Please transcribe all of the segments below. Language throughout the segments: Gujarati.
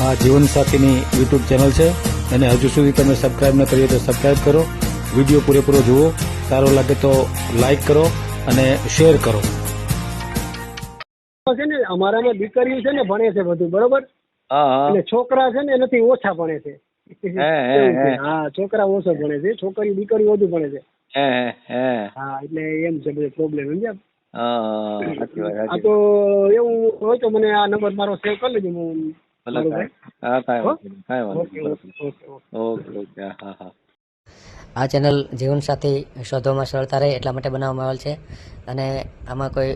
આ જીવનસાથીની યુટ્યુબ ચેનલ છે અને હજુ સુધી તમે સબસ્ક્રાઇબ ન કરી હોય તો સબસ્ક્રાઇબ કરો. વિડીયો પૂરેપૂરો જુઓ, સારો લાગે તો લાઈક કરો અને શેર કરો. છે ને અમારામાં દીકરીઓ છે ને ભણે છે બધું બરોબર, અને છોકરા છે ને નથી ઓછા ભણે છે. એવું છે. હા, છોકરા ઓછો ભણે છે, છોકરી દીકરી વધુ ભણે છે. હા, એટલે એમ છે બધો પ્રોબ્લેમ સમજ્યા. આ તો એવું હોય તો મને આ નંબર મારો સેવ કરી લેજો. આ ચેનલ જીવનસાથી શોધવામાં સરળતા રહે એટલા માટે બનાવવામાં આવેલ છે અને આમાં કોઈ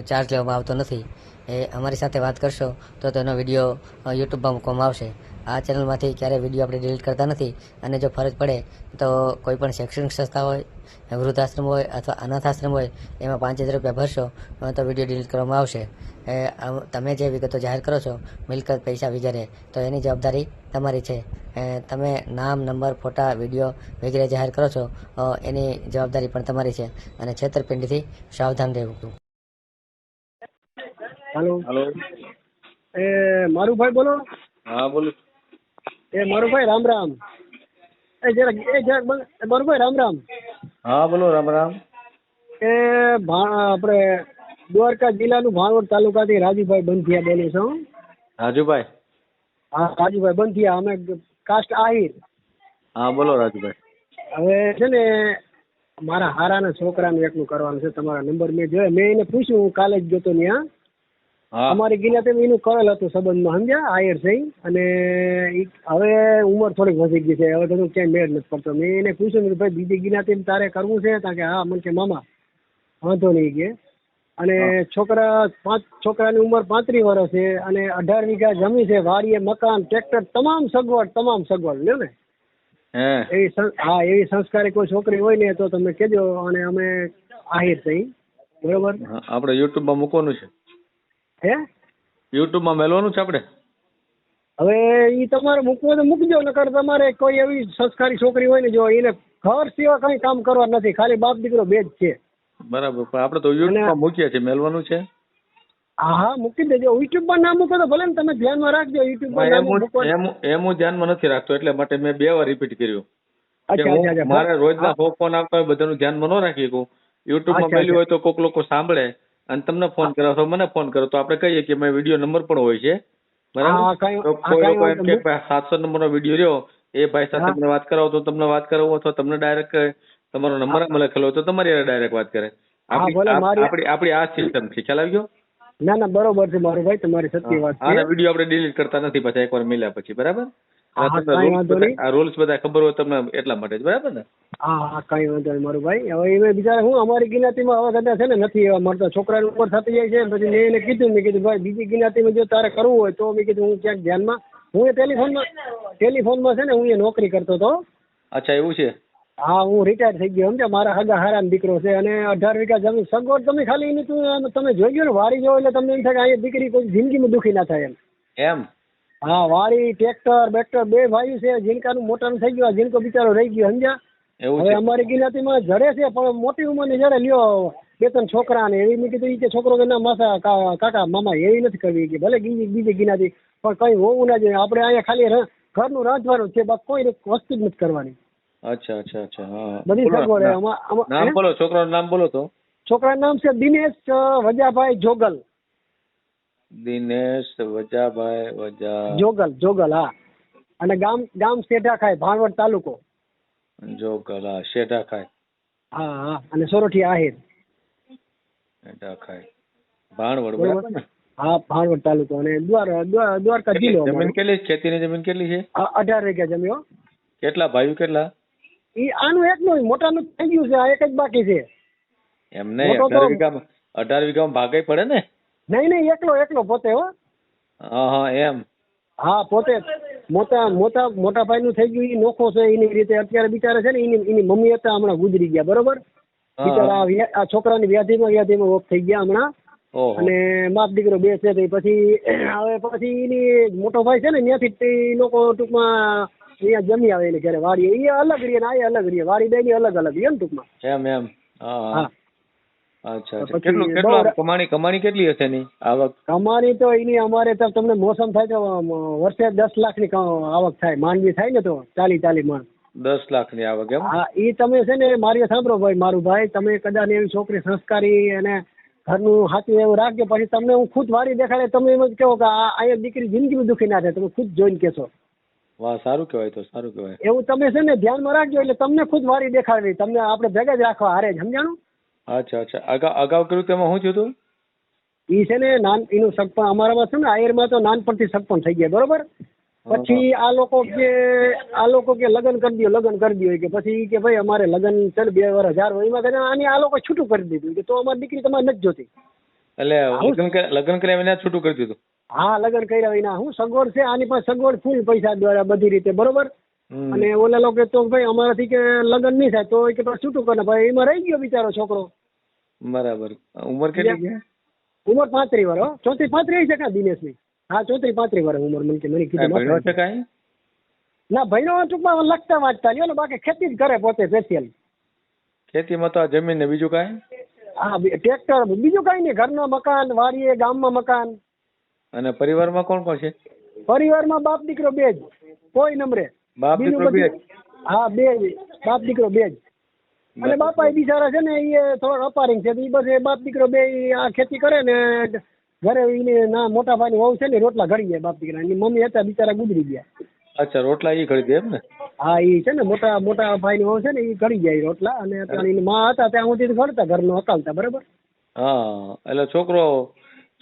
ચાર્જ લેવામાં આવતો નથી. એ અમારી સાથે વાત કરશો તો તેનો વિડીયો યુટ્યુબમાં મૂકવામાં આવશે. આ ચેનલમાંથી ક્યારેય વિડીયો આપણે ડિલીટ કરતા નથી અને જો ફરજ પડે તો કોઈ પણ શૈક્ષણિક સંસ્થા હોય, વૃદ્ધાશ્રમ હોય અથવા અનાથાશ્રમ હોય એમાં 5000 રૂપિયા ભરશો તો વિડીયો ડિલીટ કરવામાં આવશે. તમે જે વિગતો જાહેર કરો છો, મિલકત, પૈસા વગેરે, તો એની જવાબદારી તમારી છે. તમે નામ, નંબર, ફોટા, વિડીયો વગેરે જાહેર કરો છો એની જવાબદારી પણ તમારી છે અને છેતરપિંડીથી સાવધાન રહેવું. હેલો, એ મારુભાઈ બોલો? હા બોલો. એ મારુભાઈ રામ રામ. જરાક મારુભાઈ રામ રામ. હા બોલો. રામ રામ. એ આપણે દ્વારકા જિલ્લાનું ભાણવડ તાલુકાથી રાજુભાઈ બંધિયા બોલું છું. રાજુભાઈ? હા, રાજુભાઈ બંધિયા. અમે કાસ્ટ આહિર. હા બોલો રાજુભાઈ. હવે છે ને મારા હારાના છોકરાનું એકલું કરવાનું છે. તમારા નંબર મેં જોયા, મેં એને પૂછ્યું, હું કાલે જ ગયો ત્યાં. અમારી ગિલા એનું કરેલ હતું સંબંધમાં, સમજ્યા, આયર છે. અને હવે ઉંમર થોડીક વધી ગઈ છે, હવે તો ક્યાંય મેળ નથી પડતો. મેં એને પૂછ્યું કે ભાઈ બીજી ગિનાતી તારે કરવું છે? કારણ કે હા, મને કે મામા વાંધો નહીં કે. અને છોકરાની ઉંમર 35 વર્ષ છે અને 18 વીઘા જમીન છે, વાડીએ મકાન, ટ્રેક્ટર, તમામ સગવડ લ્યો ને. એવી સંસ્કારી કોઈ છોકરી હોય ને તો તમે કહેજો. અને અમે આહિર થઈ, બરોબર. આપણે યુટ્યુબમાં મૂકવાનું છે. હે? યુટ્યુબમાં મેળવાનું છે આપણે. હવે ઈ તમારે મૂકવો તો મૂકજો, નકર તમારે કોઈ એવી સંસ્કારી છોકરી હોય ને, જો એને ઘર સિવાય કઈ કામ કરવા નથી, ખાલી બાપ દીકરો બે જ છે. બરાબર, પણ આપણે તો યુટ્યુબમાં મૂકીએ છીએ, મેળવાનું છે. હા, મૂકી દેજો. યુટ્યુબમાં ના મૂકો તો ભલે ને, તમે ધ્યાનમાં રાખજો. યુટ્યુબમાં એમ હું ધ્યાનમાં નથી રાખતો, એટલે માટે મેં 2 વાર રિપીટ કર્યું. મારે રોજના ફોન આવતા હોય, બધાનું ધ્યાનમાં ન રાખી શકું. યુટ્યુબમાં મેલ્યું હોય તો કોઈક લોકો સાંભળે અને તમને ફોન કરો તો મને ફોન કરો તો આપણે કહીએ કે મેં વિડીયો નંબર પણ હોય છે, બરાબર. તો કોઈ લોકો એમ કે 700 નંબરનો વિડીયો રહ્યો, એ ભાઈ સાથે મને વાત કરાવો તો તમને વાત કરાવો, અથવા તમને ડાયરેક્ટ તમારો નંબર આમાં લખેલો હોય તો તમારી ડાયરેક્ટ વાત કરે. આપણી આ સિસ્ટમ છે, ખ્યાલ આવી ગયો? ના, બરોબર છે મારું ભાઈ, તમારી સત્ય વાત છે. આ વિડીયો આપણે ડિલીટ કરતા નથી પછી એકવાર મળ્યા પછી, બરાબર. આ રૂલ્સ બધા ખબર હોય તમને એટલા માટે જ, બરાબર ને? હા, કઈ વાંધો નહીં મારું ભાઈ. હવે એ બિચારા હું અમારી ગિનાતીમાં હવે કદાચ છે ને નથી એવા મળતા, છોકરાની ઉંમર થતી જાય છે. પછી મેં એને કીધું ભાઈ બીજી ગિનાતીમાં જો તારે કરવું હોય તો મેં કીધું હું ક્યાંક ધ્યાનમાં, હું એ ટેલિફોનમાં છે ને હું એ નોકરી કરતો હતો. અચ્છા, એવું છે? હા, હું રિટાયર થઈ ગયો. સમજ્યા, મારા હગા હારાનો દીકરો છે અને 18 વીઘા જમીન, સગવડ તમે ખાલી એની તમે જોઈ ગયો ને, વાડી જો એટલે તમને એમ થાય કે અહીંયા દીકરી કોઈ જિંદગીમાં દુઃખી ના થાય એમ. હા, વાડી, ટ્રેક્ટર, બેક્ટર, 2 ભાઈ છે. જીનકાનું મોટાનું થઈ ગયું, જીનકો બિચારો રહી ગયો, સમજ્યા. હવે અમારી ગિનાતીમાં જડે છે પણ મોટી ઉંમરની જડે, લ્યો 2-3 છોકરા ને એવી. મેં કીધું કે છોકરો કે ના માસા કાકા મામા એવી નથી કરવી, કે ભલે બીજી ગિનાતી પણ કઈ હોવું ના જોઈએ. આપણે અહીંયા ખાલી ઘરનું રાંધવાનું છે, બાકી કોઈ વસ્તુ જ નથી કરવાની. અચ્છા. હા, બધી સગવડ. નામ બોલો, છોકરાનું નામ બોલો તો. છોકરાનું નામ છે દિનેશ વજાભાઈ જોગલ. દિનેશ વજાભાઈ જોગલ. હા, અને ગામ શેઢાખાઈ, ભાણવડ તાલુકો. જોગલ, હા, શેઢાખાઈ. હા, અને સોરઠી આહિર. શેઢાખાઈ, ભાણવડ, બરાબર ને? હા, ભાણવડ તાલુકો અને દ્વારકા જિલ્લો. જમીન કેટલી, ખેતીની જમીન કેટલી છે? 18 વીઘા જમીન. કેટલા ભાઈઓ, કેટલા? આનું એકનું, મોટાનું થઈ ગયું છે, આ એક જ બાકી છે. એમ નહીં, 18 વીઘામાં ભાગે પડે ને? નહીં, એકલો પોતે. હો, હા, એમ. હા, પોતે મોટા ભાઈ નું થઈ ગયું, એ નોખો છે એની રીતે. અત્યારે બિચારા છે ને એની મમ્મી હતા, હમણાં ગુજરી ગયા, બરોબર. બિચારા આ છોકરાની વ્યાધિમાં ઓફ થઈ ગયા હમણાં. અને બાપ દીકરો 2 છે. પછી એની મોટો ભાઈ છે ને, ત્યાંથી લોકો ટૂંકમાં અહીંયા જમી આવે એને ઘરે. વાડી એ અલગ રહીએ ને આ અલગ રહીએ, વાડી 2 ની અલગ રહીએ ને ટૂંકમાં. એમ. હા, અચ્છા અચ્છા. કેટલું આમ કમાણી કેટલી હશે એની આવક? કમાણી તો એની અમારે તો તમને મોસમ થાય તો વર્ષે 10 લાખની આવક થાય. માંડવી થાય ને તો 40 મણ. 10 લાખની આવક એમ? હા, એ તમે છે ને મારી સાંભળો ભાઈ, મારું ભાઈ, તમે કદાચ એવી છોકરી સંસ્કારી અને ઘરનું સાચું એવું રાખજો, પછી તમને હું ખુદ વારી દેખાડે, તમે એમ જ કહો કે અહીંયા દીકરી જિંદગીમાં દુખી ના થાય, તમે ખુદ જોઈને કહેશો. વાહ, સારું કહેવાય. તો સારું કહેવાય. એવું તમે છે ને ધ્યાનમાં રાખજો, એટલે તમને ખુદ વારી દેખાડવી, તમને આપણે ભેગા જ રાખવા હારે, સમજાણું? અચ્છા અચ્છા. અગાઉ કર્યું તેમાં શું થયું હતું? ઈ છે ને એનું સગપણ અમારામાં છે ને આયરમાં તો નાનપણથી સગપણ થઈ ગયા, બરોબર. પછી આ લોકો કે લગ્ન કરી દો કે પછી કે ભાઈ અમારે લગ્ન ચાલ 2 વર્ષ 1000 હોય એમાં આની આ લોકો છૂટું કરી દીધું કે તો અમારી દીકરી તમારે નથી જોતી. એટલે લગ્ન કર્યા વિના છૂટું કરી દીધું? હા, લગ્ન કર્યા વિના. હું સગવડ છે આની પાસે, સગવડ ફૂલ પૈસા દ્વારા બધી રીતે, બરોબર. અને ઓલા લોકો તો ભાઈ અમારાથી કે લગ્ન નહીં થાય તો કે છૂટું કરે, ભાઈ એમાં રહી ગયો બિચારો છોકરો. બરાબર. ઉંમર કેટલી છે? ઉંમર 35 વર્ષ. 34-35 છે કા દિનેશની? હા, 34-35 વર્ષ ઉંમર. મને કીધું ભણ્યો છે કાંઈ? ના, ભણ્યો ટૂંકમાં લખતા વાંચતા લ્યો ને, બાકી ખેતી જ કરે પોતે સ્પેશિયલ. ખેતીમાં તો આ જમીન ને બીજું કાંઈ? હા, ટ્રેક્ટર, બીજું કઈ નહીં. ઘરનો મકાન, વાડીએ, ગામમાં મકાન. અને પરિવારમાં કોણ કોણ છે? પરિવારમાં બાપ દીકરો 2 જ, કોઈ નંબરે. બાપ દીકરો 2 જ? હા, 2 જ, બાપ દીકરો 2 જ. અને બાપા એ બિચારા છે ને એ થોડોક અપારિંગ છે, એ બસ બાપ દીકરો 2 આ ખેતી કરે ને ઘરે એને ના મોટા ભાઈની વહુ છે ને રોટલા ઘડી જાય બાપ દીકરા. એની મમ્મી હતા બિચારા ગુજરી ગયા. અચ્છા, રોટલા એ ઘડી દે એમ ને? હા, એ છે ને મોટા ભાઈની વહુ છે ને એ ઘડી જાય રોટલા, અને એની માં હતા ત્યાં સુધી ઘડતા, ઘરનો હકાલતા, બરાબર. હા, એટલે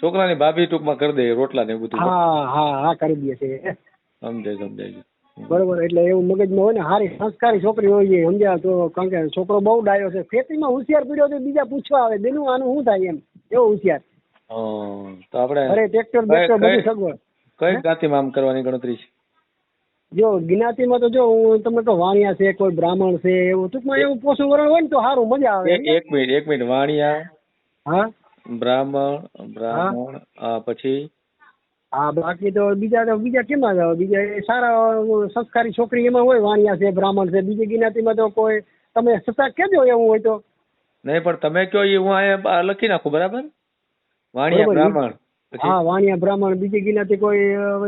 છોકરાની ભાભી ટૂંકમાં કરી દે રોટલા ને બધું? હા, કરી દે છે. સમજાય. બરોબર. એટલે એવું મગજમાં હોય ને, સારી સંસ્કારી છોકરી હોય છે, સમજ્યા? તો કારણ કે છોકરો બહુ ડાયો છે, ખેતીમાં હોશિયાર પીડ્યો તો બીજા પૂછવા આવે બેનું આનું શું થાય એમ, એવો હોશિયાર. તો આપણે અરે ટ્રેક્ટર બધું સગવડ. કઈ જ્ઞાતિમાં આમ કરવાની ગણતરી છે? જો જ્ઞાતિમાં તો જો હું તમને કહું, વાણિયા છે, કોઈ બ્રાહ્મણ છે, એવું ટૂંકમાં એવું પોષણ વરણ હોય ને તો સારું, મજા આવે. એક મિનિટ. વાણિયા, હા, બ્રાહ્મણ પછી? હા, બાકી તો બીજા કેમાં જાવ? બીજા સારા સંસ્કારી છોકરી એમાં હોય, વાણિયા છે, બ્રાહ્મણ છે. બીજી જ્ઞાતિમાં તો કોઈ તમે સતાક કેજો એવું હોય તો. નહીં, પણ તમે કહો એ હું અહીંયા લખી નાખું, બરાબર? વાણિયા બ્રાહ્મણ. હા, વાણિયા બ્રાહ્મણ. બીજી જ્ઞાતિ કોઈ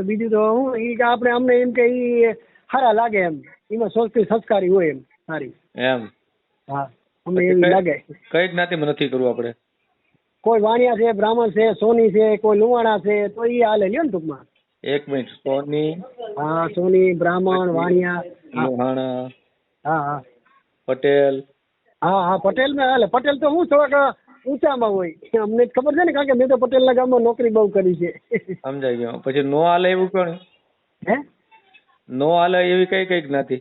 બીજું તો હું આપણે અમને એમ કે ઈ સારા લાગે એમ, એમાં સંસ્કારી હોય એમ સારી એમ. હા, અમને એવી લાગે. કઈ જ્ઞાતિમાં નથી કરવું આપણે? કોઈ વાણિયા છે, બ્રાહ્મણ છે, સોની છે, કોઈ લુવાણા છે, તો એ હાલે લ્યો ને ટૂંકમાં. એક મિનિટ. સોની? હા, સોની, બ્રાહ્મણ, વાણિયા, લુહાણા, હા, પટેલ. હા, પટેલ માં હાલે. પટેલ તો હું થોડાક ઊંચામાં હોય, અમને ખબર છે ને, કારણ કે મેં તો પટેલના ગામમાં નોકરી બહુ કરી છે. સમજાઈ ગયો. પછી નો હાલે એવું કોણ? હે? નો હાલે એવી કઈ જ્ઞાતિ?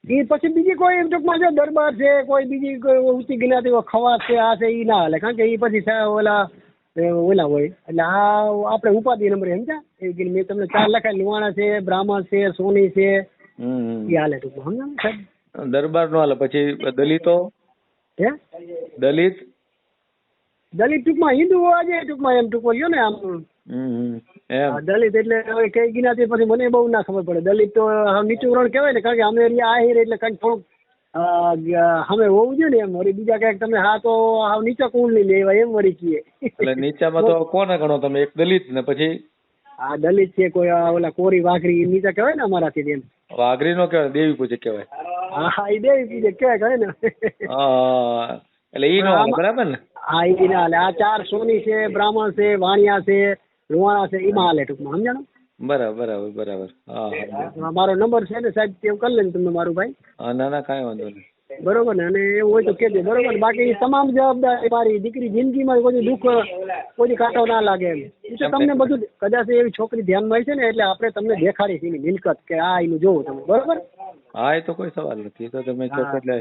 એ પછી બીજી કોઈ ટૂંકમાં જો દરબાર છે, કોઈ બીજી કોઈ ઊંચી જ્ઞાતિ ખવાસ છે, આ છે, એ ના હાલે, કારણ કે એ પછી ઓલા હોય. એટલે આ આપણે ઉપાધિ નંબરે, સમજ્યા? એ મેં તમને 4 લખાય. લુવાણા છે, બ્રાહ્મણ છે, સોની છે, એ હાલે ટૂંકમાં, સમજાણું સાહેબ? દરબાર નો હાલે. પછી દલિતો? હે? દલિત ટૂંકમાં હિન્દુ આજે ટૂંકમાં એમ ટૂંકો લ્યો ને આમ. દલિત એટલે હવે કઈ જ્ઞાતિ પછી મને બહુ ના ખબર પડે. દલિત તો નીચું વર્ણ કહેવાય ને, કારણ કે અમે આહિર એટલે કંઈક થોડુંક અમે હોવું જોઈએ ને એમ. વળી બીજા કઈક તમે હા તો નીચા કુળ ની લેવા એમ વળી કીએ. એટલે નીચામાં તો કોને ગણો તમે? એક દલિત ને પછી? હા, દલિત છે, કોઈ ઓલા કોરી વાઘરી નીચા કહેવાય ને અમારાથી એમ. વાઘરી નો કહેવાય, દેવી પૂજક કહેવાય. હા, એ દેવી પૂજક કહેવાય ને. એટલે ઈ નો બરાબર ને? હા, એ ના હાલે. આ 4 સોની છે, બ્રાહ્મણ છે, વાણિયા છે, લુવાણા છે, એમાં હાલે ટૂંકમાં, સમજાણું? બરાબર. હા, મારો નંબર છે ને સાહેબ, સેવ કરી લે તમે મારું ભાઈ. ના, કાંઈ વાંધો નહીં. બરોબર ને? અને એવું હોય તો કહેજો, બરોબર? બાકી તમામ જવાબદારી મારી. દીકરી જિંદગીમાં કોઈ દુઃખ, કોઈ કાંટો ના લાગે એમ. એ તો તમને બધું કદાચ એવી છોકરી ધ્યાનમાં હોય છે ને, એટલે આપણે તમને દેખાડી છે એની મિલકત કે આ એનું જોવું તમે, બરોબર? હા, એ તો કોઈ સવાલ નથી. તો તમે એટલે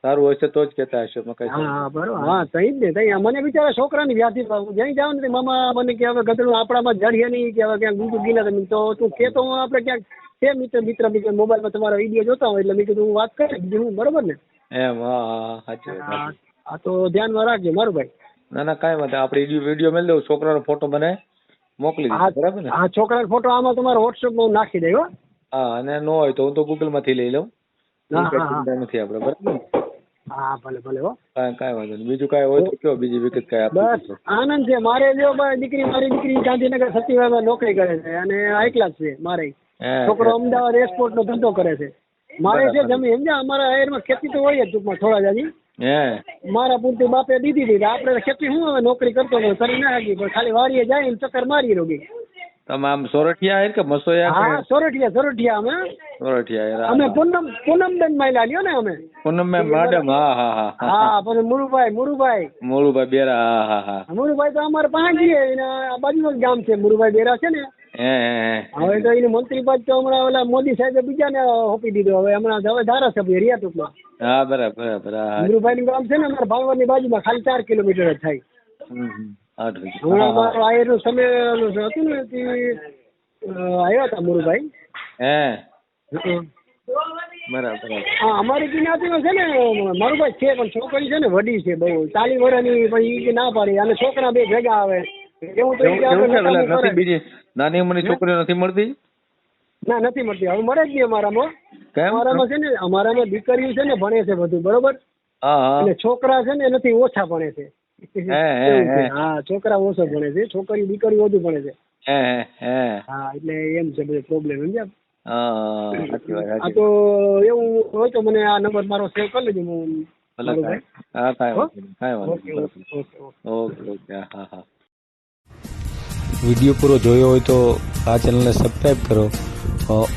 સારું હશે તો જ કહેતા હશો. હા, બરોબર. હા, તઈ જ ને. તઈ મને બિચારા છોકરાની વ્યાધિ જઈ જાવ ને, મામા મને કે હવે ગધેડું આપણામાં જડીએ નહીં, કે હવે ક્યાંક બીજું ગીલા તમે તો તું કહેતો હું આપણે ક્યાંક છે મિત્ર મોબાઈલમાં તમારા વિડીયો જોતા હોય, એટલે મેં કીધું હું વાત કરી બીજું હું, બરોબર ને? એમ? હા, સાચી વાત. હા, તો ધ્યાનમાં રાખજો મારું ભાઈ. ના, કાંઈ વાંધો. આપણે વિડીયો મેળ દઉં, છોકરાનો ફોટો મને મોકલી દો, બરાબર ને? હા, છોકરાનો ફોટો આમાં તમારો વોટ્સએપમાં હું નાખી દઈ. હો. હા, અને નો હોય તો હું તો ગૂગલ માંથી લઈ લઉં. નથી આપણે, બરાબર? હા ભલે ભલે હો. કાંઈ વાંધો નહીં. બીજું કાંઈ હોય તો કયો, બીજી વિગત કાંઈ આપી બસ આનંદ છે મારે. જો મારી દીકરી ગાંધીનગર સચિવાલયમાં નોકરી કરે છે અને હાઈ ક્લાસ છે. મારે છોકરો અમદાવાદ એક્સપોર્ટ નો ધંધો કરે છે. મારે છે જમીન સમજ્યા, અમારા આયરમાં ખેતી તો હોય જ ટૂંકમાં થોડા જાજી. મારા પૂરતી બાપે દીધી હતી. આપણે ખેતી શું હવે નોકરી કરતો હતો કરી ના શકી, પણ ખાલી વાડીએ જાય ને ચક્કર મારી રોગી. તમે આમ સોરઠિયા કે મસોયા? હા સોરઠિયા અમે સોરઠિયા. અમે પૂનમબેન માયલા લ્યો ને અમે. પૂનમબેન મેડમ. હા પછી મુરુભાઈ બેરા. હા મુરુભાઈ તો અમારે પાંચી બાજુનું જ ગામ છે. મુરુભાઈ બેરા છે ને. હવે તો એને મંત્રી પદ તો હમણાં ઓલા મોદી સાહેબે બીજાને સોંપી દીધો. હવે ધારાસભ્ય રહ્યા ટૂંકમાં. હા બરાબર. મુરુભાઈ નું ગામ છે ને અમારા ભાવર ની બાજુમાં, ખાલી 4 કિલોમીટર જ થાય. હમણાં અમારો આયરનો સમય હતું ને આવ્યા હતા મુરુભાઈ. બરાબર. હા અમારી જ્ઞાતિમાં છે ને મારુભાઈ છે, પણ છોકરી છે ને વડી છે બહુ, 40 વર્ષની. પછી ના પાડી અને છોકરા બે ભેગા આવે એવું તો બીજી નાની ઉંમરની છોકરીઓ નથી મળતી? ના નથી મળતી. હવે મળે જ નહીં અમારામાં. અમારામાં છે ને અમારામાં દીકરીઓ છે ને ભણે છે બધું બરોબર, અને છોકરા છે ને નથી ઓછા ભણે છે. હા છોકરા ઓછો ભણે છે, છોકરી દીકરી વધુ ભણે છે. હા એટલે એમ છે બધો પ્રોબ્લેમ સમજ્યા. આ તો એવું હોય તો મને આ નંબર મારો સેવ કરી લેજો. વિડીયો પૂરો જોયો હોય તો આ ચેનલને સબસ્ક્રાઈબ કરો,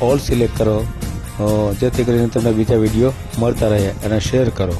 ઓલ સિલેક્ટ કરો, જેથી કરીને તમને બીજા વિડીયો મળતા રહે, અને શેર કરો.